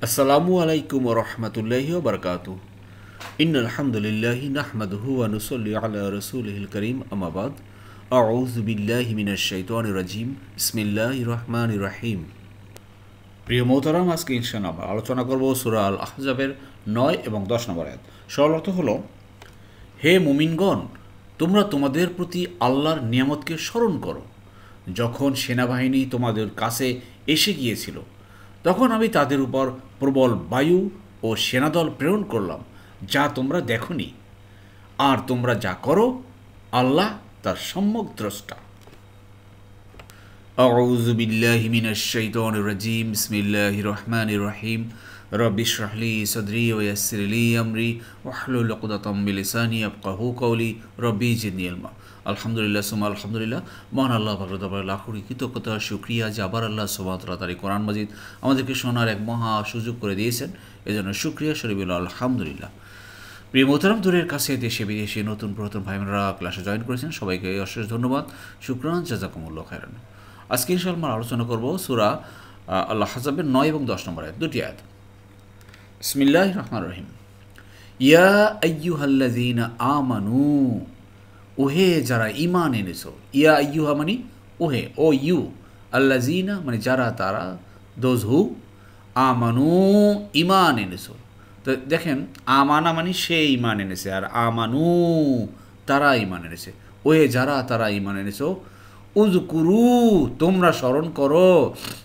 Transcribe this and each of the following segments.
আসসালামু আলাইকুম ওয়া রাহমাতুল্লাহি ওয়া বারাকাতুহু। ইন্নাল হামদুলিল্লাহি নাহমাদুহু ওয়া নুসাল্লি আলা রাসূলিহিল কারীম, আম্মা বাদ। আউযু বিল্লাহি মিনাশ শাইতানির রাজীম। বিসমিল্লাহির রহমানির রহিম। প্রিয় মোহতারাম, আজকে ইনশাআল্লাহ আমরা আলোচনা করব সূরা আল আহজাবের 9 এবং 10 নম্বর আয়াত। সরল অর্থ হলো, হে মুমিনগণ, তোমরা তোমাদের প্রতি আল্লাহর নিয়ামতকে স্মরণ করো। যখন সেনাবাহিনী তোমাদের কাছে এসে গিয়েছিল, তখন আমি তাদের উপর প্রবল বায়ু ও সেনাদল প্রেরণ করলাম, যা তোমরা দেখনি। আর তোমরা যা করো, আল্লাহ তার সম্যক দ্রষ্টা। আউযু বিল্লাহি মিনাশ শাইতানির রাজীম। বিসমিল্লাহির রহমানির রহিম। রব্বি ইশরাহ লি সাদরি ওয়া ইয়াসসির লি আমরি ওয়াহলুল উকদাতাম মিন লিসানি ইয়াফকাহু কওলি রব্বি জিদনি ইলমা। আলহামদুলিল্লাহ সুম্মা আলহামদুলিল্লাহ। মহান আল্লাহ পাকের দরবারে লাখ কোটি কৃতজ্ঞতা শুকরিয়া যে আবার আল্লাহ সুবহানাহু ওয়া তাআলা তার কোরআন মাজিদ আমাদেরকে শোনার এক মহা সুযোগ করে দিয়েছেন। এজন্য শুকরিয়া শরীফুল আলহামদুলিল্লাহ। প্রিয় মোহতারাম, দূরের কাছে দেশে বিদেশে নতুন পুরাতন ভাই বোনেরা ক্লাসে জয়েন করেছেন, সবাইকে অশেষ ধন্যবাদ। শুকরান, জাযাকুমুল্লাহ খায়রান। আজকে ইনশাআল্লাহ আমরা আলোচনা করব সূরা আল আহজাবের 9 এবং 10 নম্বর আয়াত, দুটি আয়াত। বিসমিল্লাহির রহমানির রহিম। ইয়া আইয়ুহাল্লাযীনা আমানু, ওহে যারা ঈমান এনেছো। ইয়া আইয়ুহা মানে ওহে, ও ইউ। আল্লাযীনা মানে যারা, তারা, দোজ হু। আমানু ঈমান এনেছো। তো দেখেন, আমানা মানে সে ঈমান এনেছে, আর আমানু তারা ঈমান এনেছে। ওহে যারা, তারা ঈমান এনেছো। উযকুরু তোমরা স্মরণ করো।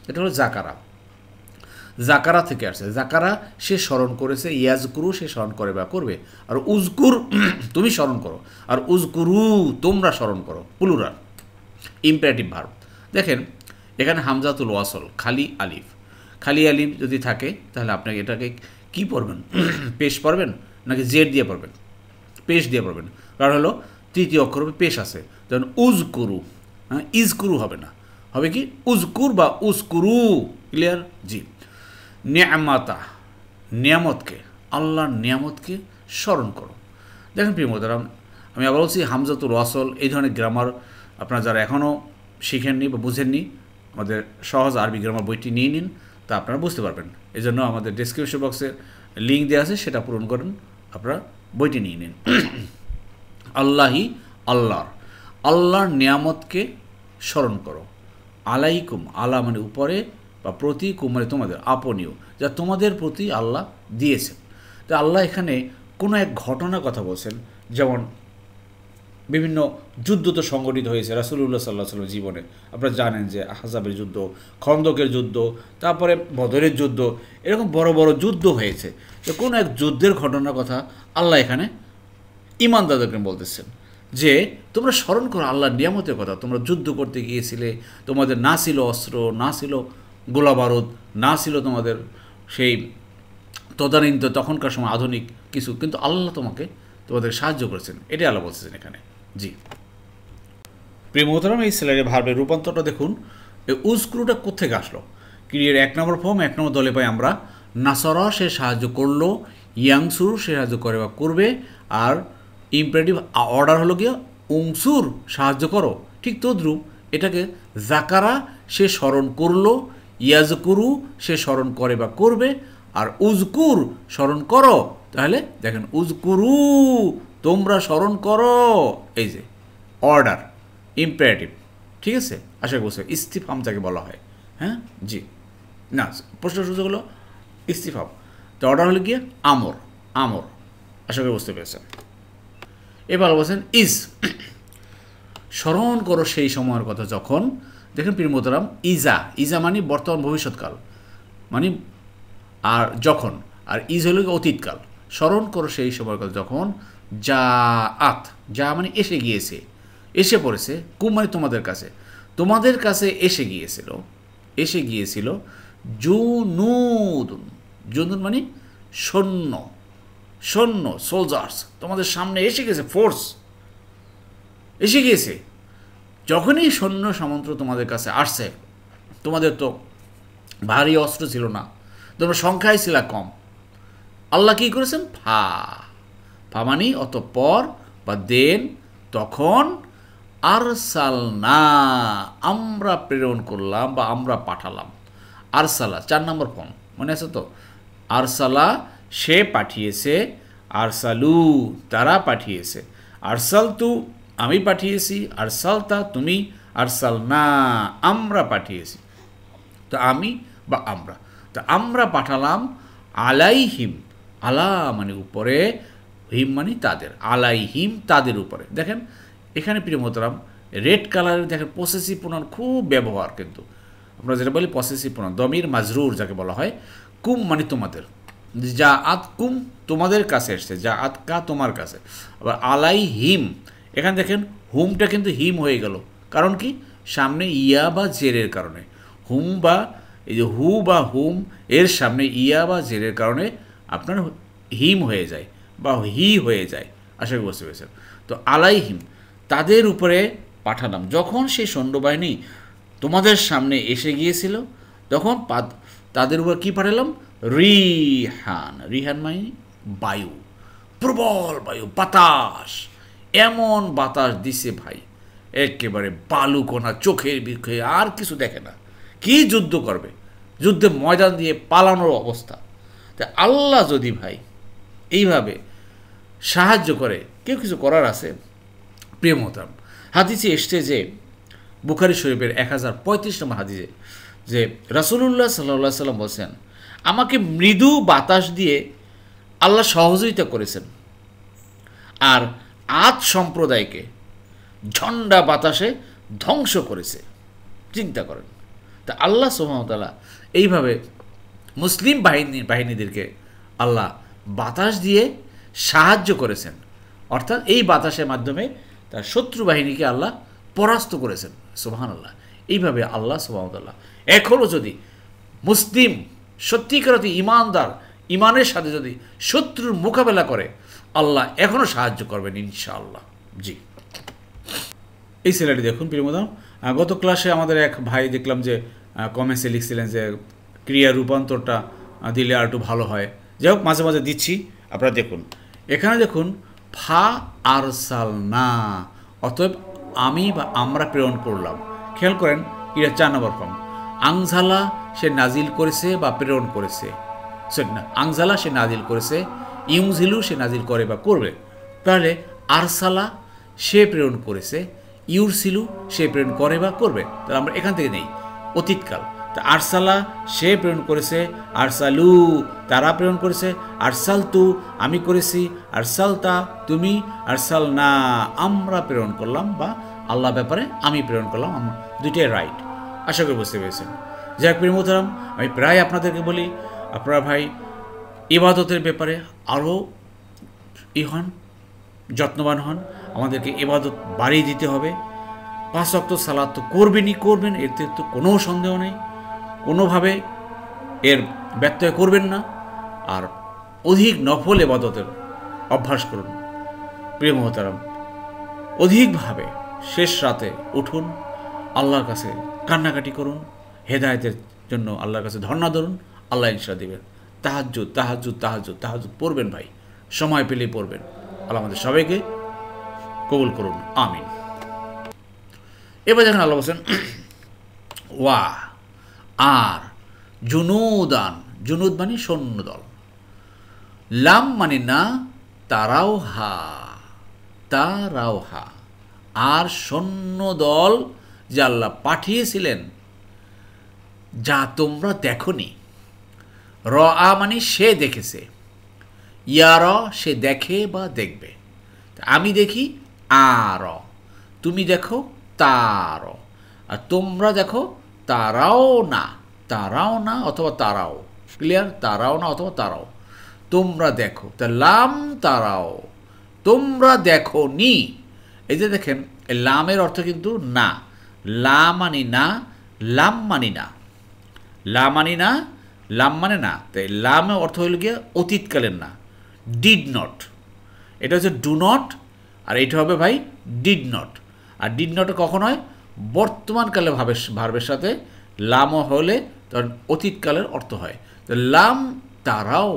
এটা হলো জাকারা। জাকারা থেকে আসছে। জাকারা সে স্মরণ করেছে, ইয়াজকুরু সে স্মরণ করে বা করবে। আর উজকুর তুমি স্মরণ করো, আর উজকুরু তোমরা স্মরণ করো, প্লুরাল ইম্পারেটিভ ভার্ব। দেখেন এখানে হামজাতুল ওয়াসল, খালি আলিফ। খালি আলিফ যদি থাকে তাহলে আপনাকে এটাকে কি পড়বেন? পেশ পড়বেন নাকি জেড দিয়ে পড়বেন? পেশ দিয়ে পড়বেন। কারণ হলো তৃতীয় অক্ষর পেশ আছে, যেমন উজকুরু, হ্যাঁ, ইজকুরু হবে না, হবে কি উজকুর বা উজকুরু। ক্লিয়ার? জি। নিয়ামাতা, নিয়ামতকে, আল্লাহর নিয়ামতকে স্মরণ করো। দেখেন প্রিয় মোহতারাম, আমি আবার বলছি, হামজাতুল ওয়াসল এই ধরনের গ্রামার আপনারা যারা এখনও শিখেননি বা বুঝেননি, আমাদের সহজ আরবি গ্রামার বইটি নিয়ে নিন, তা আপনারা বুঝতে পারবেন। এই জন্য আমাদের ডেসক্রিপশন বক্সে লিঙ্ক দেওয়া আছে, সেটা পূরণ করেন, আপনারা বইটি নিয়ে নিন। আল্লাহি, আল্লাহর নিয়ামতকে স্মরণ করো। আলাইকুম, আলা মানে উপরে, বা প্রতি, কুম মানে তোমাদের, আপনীয়, যা তোমাদের প্রতি আল্লাহ দিয়েছেন। তো আল্লাহ এখানে কোনো এক ঘটনার কথা বলছেন, যেমন বিভিন্ন যুদ্ধ তো সংগঠিত হয়েছে রাসূলুল্লাহ সাল্লাল্লাহু আলাইহি ওয়াসাল্লাম জীবনে। আপনারা জানেন যে আহজাবের যুদ্ধ, খন্দকের যুদ্ধ, তারপরে বদরের যুদ্ধ, এরকম বড় বড় যুদ্ধ হয়েছে। তো কোনো এক যুদ্ধের ঘটনার কথা আল্লাহ এখানে ঈমানদারদেরকে বলতেছেন, যে তোমরা স্মরণ করো আল্লাহর নিয়ামতের কথা। তোমরা যুদ্ধ করতে গিয়েছিলে, তোমাদের না ছিল অস্ত্র, না ছিল গোলা বারুদ, না ছিল তোমাদের সেই তদানীন্ত তখনকার সময় আধুনিক কিছু, কিন্তু আল্লাহ তোমাদের সাহায্য করেছেন। এটাই আল্লাহ বলতেছেন এখানে। জি প্রিয় মোহতারাম, এই সেলারি ভার্বের রূপান্তরটা দেখুন। এই উজকুরুটা কোত্থেকে আসলো? ক্রিয়ার 1 নম্বর ফর্ম 1 নম্বর দলে পাই আমরা নাসরা সে সাহায্য করলো, ইয়াংসুর সে সাহায্য করে বা করবে, আর ইম্পারেটিভ অর্ডার হলো গিয়ে উংসুর সাহায্য করো। ঠিক তদ্রূপ এটাকে জাকারা সে স্মরণ করলো, ইয়াজকুরু সে স্মরণ করে বা করবে, আর উজকুর স্মরণ করো। তাহলে দেখেন, উজকুরু তোমরা স্মরণ করো, এই যে অর্ডার ইম্পারেটিভ। ঠিক আছে, আশা করছি ইস্তিফাম যাকে বলা হয়। হ্যাঁ, জি না, প্রশ্ন সুযোগ হলো ইস্তিফাম। তো অর্ডার হলো গিয়ে আমর, আমর। আশা করি বুঝতে পেরেছেন। এবার বলছেন ইজ, স্মরণ করো সেই সময়ের কথা যখন। দেখেন প্রিয় মোহতারাম, ইজা মানে বর্তমান ভবিষ্যৎকাল মানে, আর যখন, আর ইজ হলো অতীতকাল। স্মরণ করো সেই সময়ের কথা যখন যা মানে এসে গিয়েছে, এসে পড়েছে, কুম মানে তোমাদের কাছে এসে গিয়েছিল জুনুদুন মানে সৈন্য সোলজার্স, তোমাদের সামনে এসে গেছে, ফোর্স এসে গিয়েছে। যখনই সৈন্য সামন্ত তোমাদের কাছে আসছে, তোমাদের তো ভারী অস্ত্র ছিল না, তোমরা সংখ্যায় ছিল কম। আল্লাহ কী করেছেন? ফা মানে অতঃপর বা দেন, তখন আরসালনা আমরা প্রেরণ করলাম বা আমরা পাঠালাম। আরসালা 4 নম্বর ফর্ম, মনে আছে তো? আরসালা সে পাঠিয়েছে, আরসালু তারা পাঠিয়েছে, আরসালতু আমি পাঠিয়েছি, আরসালতা তুমি, আরসালনা আমরা পাঠিয়েছি। তো আমি বা আমরা, তো আমরা পাঠালাম আলাইহিম, আলা মানে উপরে, হিম মানে তাদের, আলাইহিম তাদের উপরে। দেখেন এখানে প্রিয় মোহতারাম রেড কালারের দেখেন পসেসিভ প্রোনাউন খুব ব্যবহার, কিন্তু আমরা যেটা বলি পসেসিভ প্রোনাউন, দমির মাজরুর যাকে বলা হয়। কুম মানে তোমাদের, যা আত কুম তোমাদের কাছে এসছে, যা আত কা তোমার কাছে। আবার আলাই হিম, এখানে দেখেন হুমটা কিন্তু হিম হয়ে গেল, কারণ কি সামনে ইয়া বা জেরের কারণে। হুম বা এই যে হু বা হুম এর সামনে ইয়া বা জেরের কারণে আপনার হিম হয়ে যায় বা হি হয়ে যায়। আশা করি বুঝতে পেরেছেন। তো আলাইহিম তাদের উপরে পাঠালাম, যখন সেই সৈন্যবাহিনী তোমাদের সামনে এসে গিয়েছিল তখন তাদের উপর কি পাঠালাম, রিহান, রিহান মানে বায়ু, প্রবল বায়ু, বাতাস, এমন বাতাস দিছে ভাই একেবারে বালুকণা চোখের বিখে আর কিছু দেখে না। কি যুদ্ধ করবে, যুদ্ধে ময়দান দিয়ে পালানোর অবস্থা। তা আল্লাহ যদি ভাই এইভাবে সাহায্য করে, কেউ কিছু করার আছে? প্রিয় মোহতারাম হাদিসে এসছে যে বুখারী শরীফের 1035 নম্বর হাদিসে যে রাসূলুল্লাহ সাল্লাল্লাহু আলাইহি সাল্লাম বলেছেন, আমাকে মৃদু বাতাস দিয়ে আল্লাহ সহযোগিতা করেছেন, আর আদ সম্প্রদায়কে ঝন্ডা বাতাসে ধ্বংস করেছে। চিন্তা করেন। তা আল্লাহ সুবহানাহু ওয়া তাআলা এইভাবে মুসলিম বাহিনীদেরকে আল্লাহ বাতাস দিয়ে সাহায্য করেছেন, অর্থাৎ এই বাতাসের মাধ্যমে তার শত্রু বাহিনীকে আল্লাহ পরাস্ত করেছেন। সুবহানাল্লাহ। এইভাবে আল্লাহ সুবহানাহু ওয়া তাআলা এখনও যদি মুসলিম সত্যিকার ইমানদার ইমানের সাথে যদি শত্রুর মোকাবেলা করে, আল্লাহ এখনও সাহায্য করবেন ইনশাআল্লাহ। জি, এই ছেলেটি দেখুন প্রিয় মোহতারাম, গত ক্লাসে আমাদের এক ভাই দেখলাম যে কমেন্টসে লিখছিলেন যে ক্রিয়া রূপান্তরটা দিলে আর একটু ভালো হয়। যাই হোক, মাঝে মাঝে দিচ্ছি, আপনারা দেখুন। এখানে দেখুন ফা আরসালনা, অতএব আমি বা আমরা প্রেরণ করলাম। খেয়াল করেন এটা 4 নম্বর ফর্ম। আংঝালা সে নাজিল করেছে বা প্রেরণ করেছে, না আংঝালা সে নাজিল করেছে, ইউংঝিলু সে নাজিল করে বা করবে। তাহলে আরসালা সে প্রেরণ করেছে, ইউরসিলু সে প্রেরণ করে বা করবে। তাহলে আমরা এখান থেকে নেই অতীতকাল। তা আরসালা সে প্রেরণ করেছে, আরসালু তারা প্রেরণ করেছে, আরসালতু আমি করেছি, আরসালতা তুমি, আরসালনা আমরা প্রেরণ করলাম বা আল্লাহ ব্যাপারে আমি প্রেরণ করলাম। আমরা দুইটাই রাইট। আশা করি বুঝতে পেরেছেন। যাই প্রিয় মোহতারাম, আমি প্রায় আপনাদেরকে বলি আপনারা ভাই ইবাদতের ব্যাপারে আরও হন, যত্নবান হন। আমাদেরকে ইবাদত বাড়িয়ে দিতে হবে। 5 ওয়াক্ত সালাত তো করবেনই করবেন, এতে তো কোনো সন্দেহ নেই, কোনোভাবে এর ব্যত্যয় করবেন না। আর অধিক নফল ইবাদতের অভ্যাস করুন প্রিয় মোহতারাম। অধিকভাবে শেষ রাতে উঠুন, আল্লাহর কাছে কান্নাকাটি করুন, হেদায়েতের জন্য আল্লাহর কাছে ধর্ণা ধরুন, আল্লাহ ইনশাআল্লাহ দেবেন। তাহাজ্জুদ তাহাজ্জুদ তাহাজ্জুদ তাহাজ্জুদ পড়বেন ভাই, সময় পেলেই পড়বেন। আল্লাহ আমাদের সবাইকে কবুল করুন, আমিন। এবার দেখেন আল্লাহ বলছেন ওয়া আর জুনুদান, জুনুদ মানে সৈন্যদল, লাম মানে না, তারাও হা, তারাও হা, আর সৈন্যদল যে আল্লাহ পাঠিয়েছিলেন যা তোমরা দেখনি। র আ মানে সে দেখেছে, ইয়ার সে দেখে বা দেখবে। আমি দেখি আর, তুমি দেখো তার, আর তোমরা দেখো তারাও না, তারাও না অথবা তারাও, ক্লিয়ার, তারাও না অথবা তারাও, তোমরা দেখো। তা লাম তারাও, তোমরা দেখো নি। এই যে দেখেন লামের অর্থ কিন্তু না, লা মানি না, লাম মানি না, লা মানি না, লাম মানে না। তাই লামের অর্থ হইল গিয়ে অতীতকালের না, ডিড নট। এটা হচ্ছে ডু নট, আর এটা হবে ভাই ডিড নট। আর ডিড নট কখন হয়? বর্তমানকালে ভার্বের সাথে লামও হলে তখন অতীতকালের অর্থ হয়। তো লাম তারাও,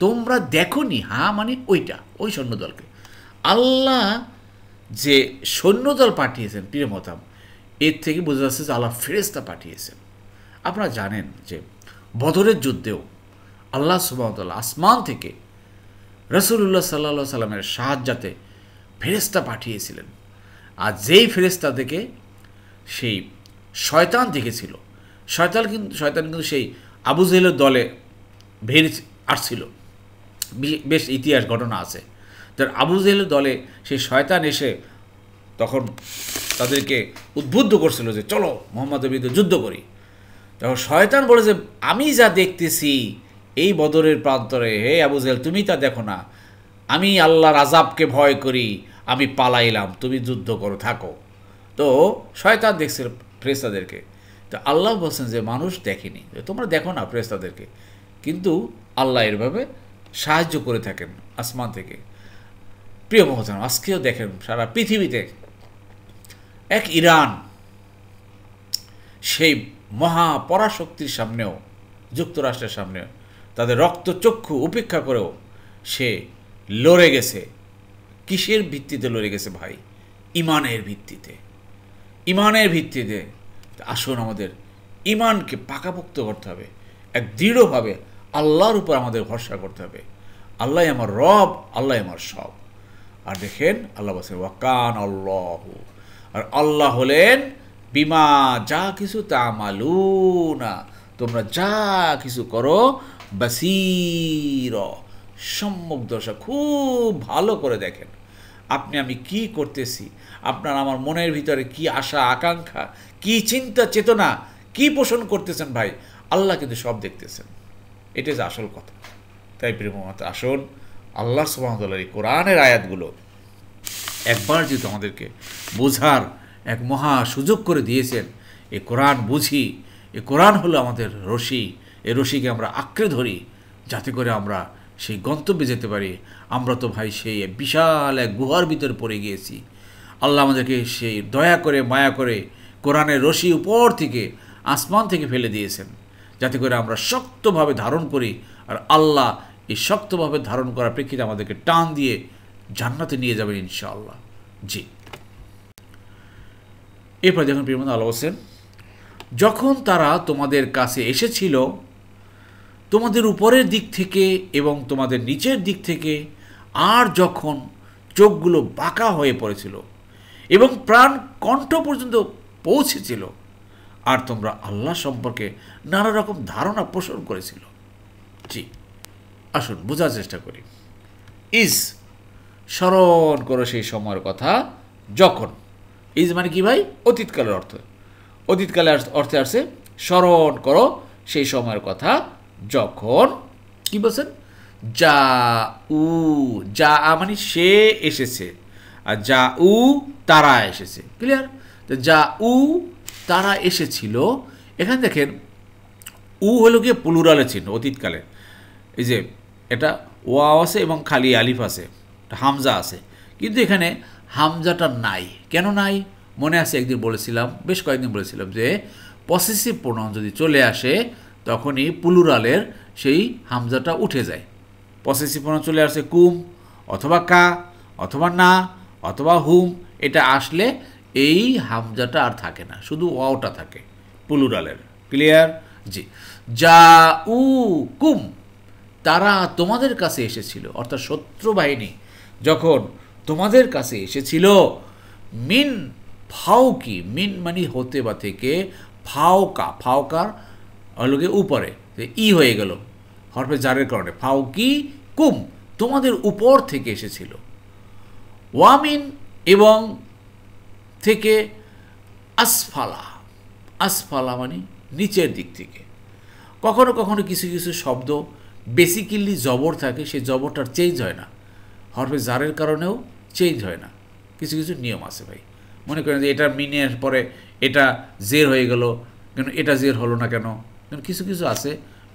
তোমরা দেখোনি, হা মানে ওইটা, ওই সৈন্যদলকে। আল্লাহ যে সৈন্যদল পাঠিয়েছেন প্রিয় মোহতারাম, এর থেকে বোঝা যাচ্ছে যে আল্লাহ ফেরেশতা পাঠিয়েছেন। আপনারা জানেন যে বদরের যুদ্ধেও আল্লাহ সুবহানাহু ওয়া তাআলা আসমান থেকে রাসূলুল্লাহ সাল্লাল্লাহু আলাইহি সাল্লামের সাহায্যাতে ফেরেশতা পাঠিয়েছিলেন। আর যেই ফেরেশতা থেকে সেই শয়তান দেখেছিল, শয়তান কিন্তু সেই আবু জেহেলের দলে ভেড়ে আসছিল। বেশ ইতিহাস ঘটনা আছে। তার আবু জেহেলের দলে সেই শয়তান এসে তখন তাদেরকে উদ্বুদ্ধ করছিল যে চলো মুহাম্মদের বিরুদ্ধে যুদ্ধ করি। তখন শয়তান বলে যে আমি যা দেখতেছি এই বদরের প্রান্তরে, হে আবু জেহেল তুমি তা দেখো না, আমি আল্লাহর আযাবকে ভয় করি, আমি পালাইলাম, তুমি যুদ্ধ করো থাকো। তো শয়তান দেখছিল ফেরেশতাদেরকে। তো আল্লাহ বলছেন যে মানুষ দেখেনি, তোমরা দেখো না ফেরেশতাদেরকে, কিন্তু আল্লাহ এরভাবে সাহায্য করে থাকেন আসমান থেকে। প্রিয় মহতারাম, আজকেও দেখেন সারা পৃথিবীতে এক ইরান সেই মহা পরাশক্তির সামনেও, যুক্তরাষ্ট্রের সামনেও তাদের রক্তচক্ষু উপেক্ষা করেও সে লড়ে গেছে। কিসের ভিত্তিতে লড়ে গেছে ভাই? ইমানের ভিত্তিতে। ইমানের ভিত্তিতে আসুন আমাদের ইমানকে পাকাপোক্ত করতে হবে, এক দৃঢ়ভাবে আল্লাহর উপর আমাদের ভরসা করতে হবে। আল্লাহ আমার রব, আল্লাহ আমার সব। আর দেখেন আল্লাহ বলছেন ওয়াকান আল্লাহ, আর আল্লাহ হলেন বিমা যা কিছু তামালুনা, তোমরা যা কিছু করো বাসীর, সম্যক দর্শা, খুব ভালো করে দেখেন আপনি আমি কি করতেছি, আপনার আমার মনের ভিতরে কি আশা আকাঙ্ক্ষা, কি চিন্তা চেতনা, কি পোষণ করতেছেন ভাই, আল্লাহ কিন্তু সব দেখতেছেন। এটাই যে আসল কথা। তাই প্রিয় মত আসুন আল্লাহ সুবহানাহু ওয়া তাআলার এই কোরআনের আয়াতগুলো একবার যেহেতু আমাদেরকে বোঝার এক মহা সুযোগ করে দিয়েছেন, এই কোরআন বুঝি, এই কোরআন হলো আমাদের রশি, এই রশিকে আমরা আঁকড়ে ধরি যাতে করে আমরা সেই গন্তব্যে যেতে পারি। আমরা তো ভাই সেই বিশাল এক গুহার ভিতরে পড়ে গিয়েছি। আল্লাহ আমাদেরকে সেই দয়া করে মায়া করে কোরআনের রশি উপর থেকে আসমান থেকে ফেলে দিয়েছেন যাতে করে আমরা শক্তভাবে ধারণ করি। আর আল্লাহ এই শক্তভাবে ধারণ করার প্রেক্ষিতে আমাদেরকে টান দিয়ে জান্নাতে নিয়ে যাবেন ইনশাআল্লাহ। জি, এরপর দেখুন প্রিয় বন্ধু, আল্লাহ বলছেন যখন তারা তোমাদের কাছে এসেছিল তোমাদের উপরের দিক থেকে এবং তোমাদের নিচের দিক থেকে, আর যখন চোখগুলো বাঁকা হয়ে পড়েছিল এবং প্রাণ কণ্ঠ পর্যন্ত পৌঁছেছিল, আর তোমরা আল্লাহ সম্পর্কে নানা রকম ধারণা পোষণ করেছিল। জি, আসুন বোঝার চেষ্টা করি। ইজ স্মরণ করো সেই সময়ের কথা যখন, ইজ মানে কি ভাই? অতীতকালের অর্থ। অতীতকালের অর্থে আসছে স্মরণ করো সেই সময়ের কথা যখন, কি বলছেন? যা উ, যা মানে সে এসেছে, আর যা উ তারা এসেছে। ক্লিয়ার? তো যা উ তারা এসেছিল, এখানে দেখেন উ হলো গিয়ে প্লুরালের চিহ্ন অতীতকালে। এই যে এটা ওয়াও আছে এবং খালি আলিফ আছে, হামজা আছে, কিন্তু এখানে হামজাটা নাই। কেন নাই? মনে আছে একদিন বলেছিলাম, বেশ কয়েকদিন বলেছিলাম যে পসেসিভ প্রোনাউন যদি চলে আসে তখনই প্লুরালের সেই হামজাটা উঠে যায়। পসেসিভ প্রোনাউন চলে আসে কুম অথবা কা অথবা না অথবা হুম, এটা আসলে এই হামজাটা আর থাকে না, শুধু ওয়াওটা থাকে প্লুরালের। ক্লিয়ার? জি, যা উ কুম, তারা তোমাদের কাছে এসেছিল, অর্থাৎ শত্রু বাহিনী যখন তোমাদের কাছে এসেছিল, মিন ফাউকি, মিন মানে হতে বা থেকে, ফাউকা, ফাউকার হলকে উপরে, ই হয়ে গেল হরফে জারের কারণে, ফাউকি কুম, তোমাদের উপর থেকে এসেছিল, ওয়ামিন এবং থেকে, আসফালা, আসফালা মানে নিচের দিক থেকে। কখনো কখনো কিছু কিছু শব্দ বেসিক্যালি জবর থাকে, সেই জবরটার চেঞ্জ হয় না, হরফে জারের কারণেও চেঞ্জ হয় না। কিছু কিছু নিয়ম আছে ভাই। মনে করেন যে এটা মিনের পরে এটা জের হয়ে গেল, কেন এটা জের হলো না কেন? কারণ কিছু কিছু আছে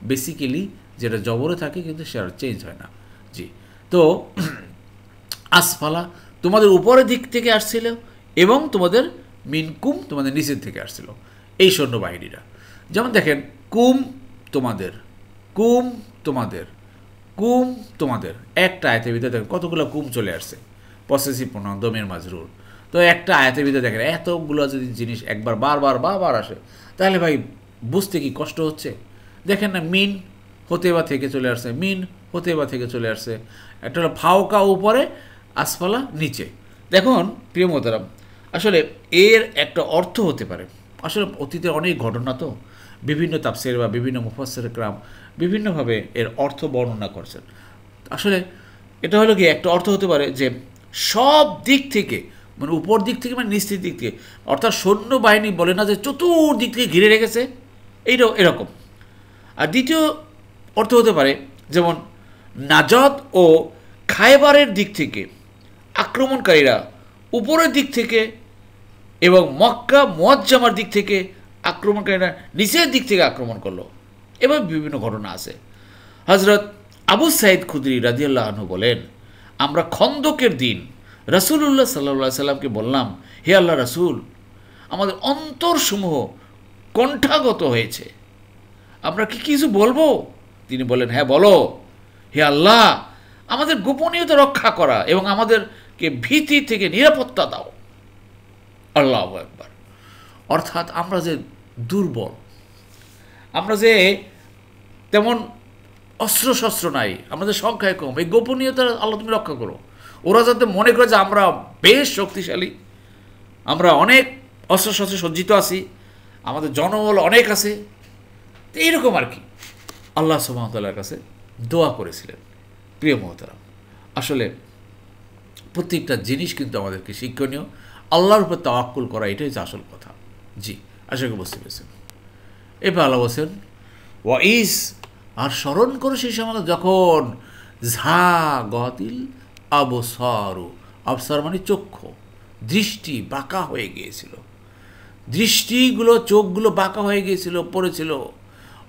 বেসিক্যালি যেটা জবরে থাকে কিন্তু সেটা চেঞ্জ হয় না। জি, তো আসফালা তোমাদের উপরের দিক থেকে আসছিল এবং তোমাদের মিনকুম তোমাদের নিচের থেকে আসছিল এই সৈন্যবাহিনীরা। যেমন দেখেন কুম তোমাদের, কুম তোমাদের, কুম তোমাদের, একটা আয়াতের ভিতরে দেখেন কতগুলো কুম চলে আসছে, পসেসিভ প্রোনাউন দমের মাজরুর। তো একটা আয়াতের ভিতরে দেখেন এতগুলো যদি জিনিস একবার বারবার বারবার আসে তাহলে ভাই বুঝতে কি কষ্ট হচ্ছে? দেখেন না, মিন হতেবা থেকে চলে আসছে, মিন হতেবা থেকে চলে আসছে। একটা হলো ফাওকা উপরে, আসফালা নিচে। দেখুন প্রিয় মোহতারাম, আসলে এর একটা অর্থ হতে পারে, আসলে অতীতে অনেক ঘটনা তো, বিভিন্ন তাফসির বা বিভিন্ন মুফাসসির کرام বিভিন্নভাবে এর অর্থ বর্ণনা করছেন। আসলে এটা হলো কি, একটা অর্থ হতে পারে যে সব দিক থেকে, মানে উপর দিক থেকে মানে নিচের দিক থেকে, অর্থাৎ সৈন্যবাহিনী বলে না যে চতুর্দিক থেকে ঘিরে রেখেছে, এরকম। আর দ্বিতীয় অর্থ হতে পারে যেমন নাজাত ও খায়বারের দিক থেকে আক্রমণকারীরা উপরের দিক থেকে এবং মক্কা মুআজ্জামার দিক থেকে আক্রমণকারীরা নিচের দিক থেকে আক্রমণ করলো। এভাবে বিভিন্ন ঘটনা আছে। হযরত আবু সাঈদ খুদরি রাদিয়াল্লাহু আনহু বলেন, আমরা খন্দকের দিন রাসূলুল্লাহ সাল্লাল্লাহু আলাইহি সাল্লামকে বললাম, হে আল্লাহ রাসূল, আমাদের অন্তরসমূহ কণ্ঠাগত হয়েছে, আমরা কি কিছু বলবো? তিনি বলেন, হ্যাঁ বলো। হে আল্লাহ, আমাদের গোপনীয়তা রক্ষা করা এবং আমাদেরকে ভীতি থেকে নিরাপত্তা দাও। আল্লাহু আকবার। অর্থাৎ আমরা যে দুর্বল, আমরা যে তেমন অস্ত্রশস্ত্র নাই, আমাদের সংখ্যায় কম, এই গোপনীয়তা আল্লাহ তুমি রক্ষা করো। ওরা যাতে মনে করে যে আমরা বেশ শক্তিশালী, আমরা অনেক অস্ত্রশস্ত্রে সজ্জিত আছি, আমাদের জনবল অনেক আছে, তো এইরকম আর কি আল্লাহ সুবহানাহু ওয়া তাআলার কাছে দোয়া করেছিলেন। প্রিয় মোহতারাম, আসলে প্রত্যেকটা জিনিস কিন্তু আমাদেরকে শিক্ষণীয়, আল্লাহর উপর তাওয়াক্কুল করা, এটাই হচ্ছে আসল কথা। জি, আশা করি বুঝতে পেরেছেন। এবার আল্লাহ বলছেন, ওয়াইস, আর স্মরণ করো সেই সময় যখন গতিল আবসারু, আবসার মানে চক্ষু, দৃষ্টি বাঁকা হয়ে গিয়েছিল, দৃষ্টিগুলো, চোখগুলো বাঁকা হয়ে গিয়েছিল, পড়েছিল।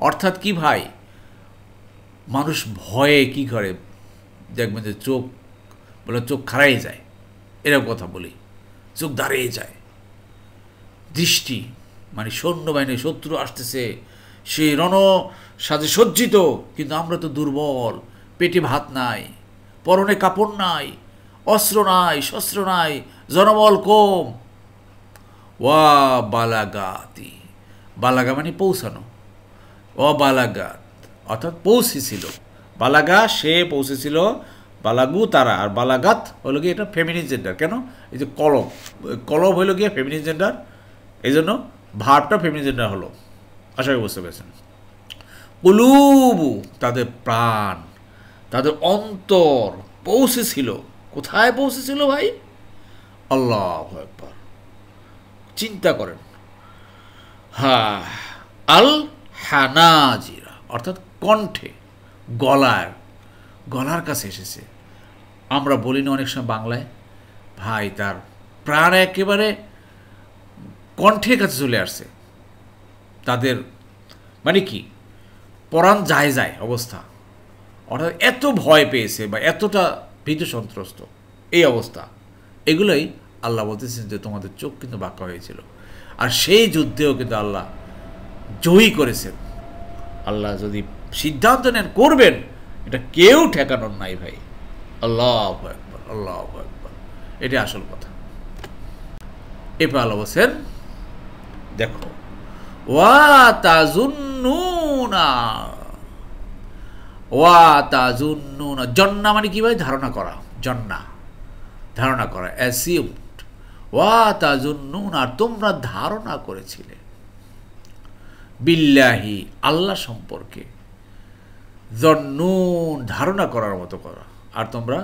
অর্থাৎ কি ভাই, মানুষ ভয়ে কি করে, দেখবেন যে চোখ বলে চোখ খারাই যায়, এরকম কথা বলি, চোখ দাঁড়িয়ে যায়। দৃষ্টি মানে সৈন্যবাহিনী, শত্রু আসতেছে, সে রণ সাজে সজ্জিত, কিন্তু আমরা তো দুর্বল, পেটে ভাত নাই, পরনে কাপড় নাই, অস্ত্র নাই, শস্ত্র নাই, জনবল কম। ওয়া বালাগাতি, বালাগা মানে পৌঁছানো, বালাগাত অর্থাৎ পৌঁছেছিল, বালাগা সে পৌঁছেছিল, বালাগু তারা, আর বালাগাত হলো গিয়ে এটা ফেমিনিন জেন্ডার। কেন? এই যে কলব, কলব হলো গিয়ে ফেমিনিন জেন্ডার, এই জন্য ভার্বটা ফেমিনিন জেন্ডার হলো। আশা করি বুঝতে পেরেছেন। কুলুবু, তাদের প্রাণ, তাদের অন্তর পৌঁছেছিল। কোথায় পৌঁছেছিল ভাই? আল্লাহু আকবার। চিন্তা করেন, হ্যাঁ, আল হানাজিরা অর্থাৎ কণ্ঠে, গলার কাছে এসেছে। আমরা বলি না অনেক সময় বাংলায়, ভাই তার প্রাণ একেবারে কণ্ঠের কাছে চলে আসছে, তাদের মানে কি পরাণ যায় অবস্থা, অর্থাৎ এত ভয় পেয়েছে বা এতটা ভীত সন্ত্রস্ত এই অবস্থা। এগুলোই আল্লাহ বলতেছেন যে তোমাদের চোখ কিন্তু বাঁকা হয়েছিল, আর সেই যুদ্ধেও কিন্তু আল্লাহ জয়ী করেছেন। আল্লাহ যদি সিদ্ধান্ত নেন করবেন, এটা কেউ ঠেকানোর নাই ভাই। আল্লাহু আকবার, আল্লাহু আকবার, এটা আসল কথা। এরপর আল্লাহ বলছেন, দেখো, ওয়া তাজুন্নুনা, জন্না মানে কি ভাই? ধারণা করা, জন্না ধারণা করা, অ্যাসিউমড। ওয়া তাজুন্নুনা, আর তোমরা ধারণা করেছিলে, বিল্লাহি আল্লাহ সম্পর্কে, জন্নুন ধারণা করার মতো করা, আর তোমরা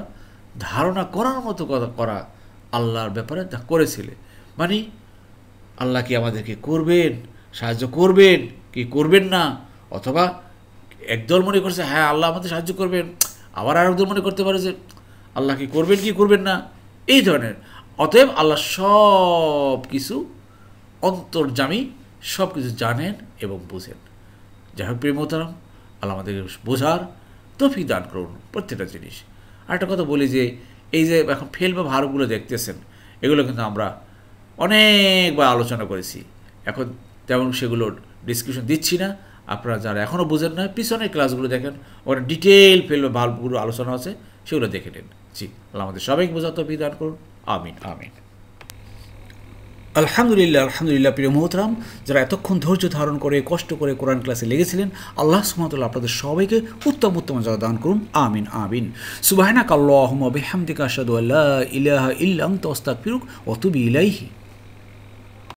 ধারণা করার মতো করা আল্লাহর ব্যাপারে করেছিলে। মানে আল্লাহ কি আমাদেরকে করবেন, সাহায্য করবেন কি করবেন না, অথবা একদল মনে করছে হ্যাঁ আল্লাহ আমাদের সাহায্য করবেন, আবার আরেকদল মনে করতে পারে যে আল্লাহ কি করবেন কি করবেন না, এই ধরনের। অতএব আল্লাহ সব কিছু অন্তর্যামী, সব কিছু জানেন এবং বোঝেন। যাই হোক প্রিয় মোহতারাম, আল্লাহ আমাদেরকে বোঝার তৌফিক দান করুন প্রত্যেকটা জিনিস। আরেকটা কথা বলি যে এই যে এখন ফেল বা ভারগুলো দেখতেছেন, এগুলো কিন্তু আমরা অনেকবার আলোচনা করেছি, এখন তেমন সেগুলোর ডিসক্রিপশন দিচ্ছি না। আপনারা যারা এখনও বুঝেন না, পিছনের ক্লাসগুলো দেখেন, ওখানে ডিটেল ফেল বা ভালগুলো আলোচনা আছে, সেগুলো দেখে নিন। জি, আল্লাহ আমাদের সবাইকে বোঝার তৌফিক দান করুন। আমিন আমিন। আলহামদুলিল্লাহ, আলহামদুলিল্লাহ। প্রিয় মোহতরাম, যারা এতক্ষণ ধৈর্য ধারণ করে কষ্ট করে কোরআন ক্লাসে লেগেছিলেন, আল্লাহ সুবহানাহু ওয়া তাআলা আপনাদের সবাইকে উত্তম উত্তম জাযা দান করুন। আমিন আমিন। সুবহানাকা আল্লাহুম্মা বিহামদিকা আশহাদু আল্লা ইলাহা ইল্লা আনতা আস্তাগফিরুকা ওয়া আতুবু ইলাইহি।